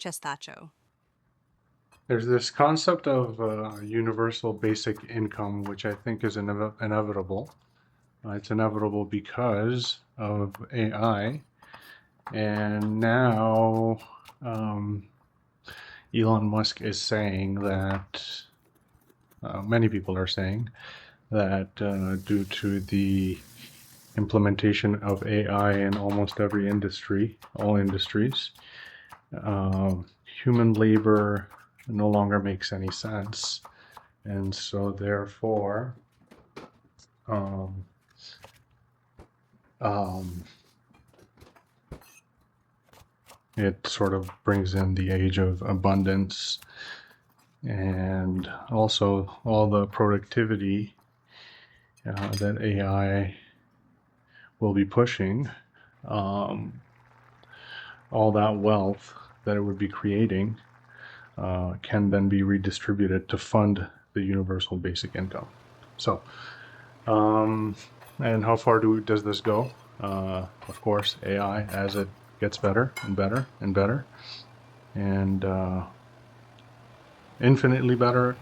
Pistacho. There's this concept of universal basic income, which I think is inevitable. It's inevitable because of AI. And now Elon Musk is saying that, many people are saying that due to the implementation of AI in almost every industry, all industries, human labor no longer makes any sense. And so therefore, um, um, it sort of brings in the age of abundance, and also all the productivity that AI will be pushing, all that wealth that it would be creating can then be redistributed to fund the universal basic income. So, and how far does this go? Of course, AI, as it gets better and better and better, and infinitely better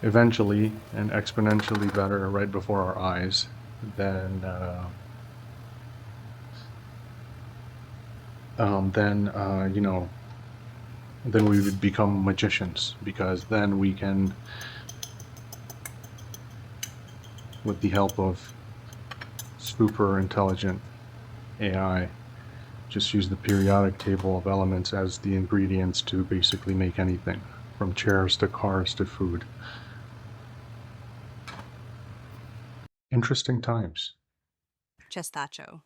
eventually, and exponentially better right before our eyes, then you know, then we would become magicians, because then we can, with the help of super intelligent AI, just use the periodic table of elements as the ingredients to basically make anything, from chairs to cars to food. Interesting times. Pistacho.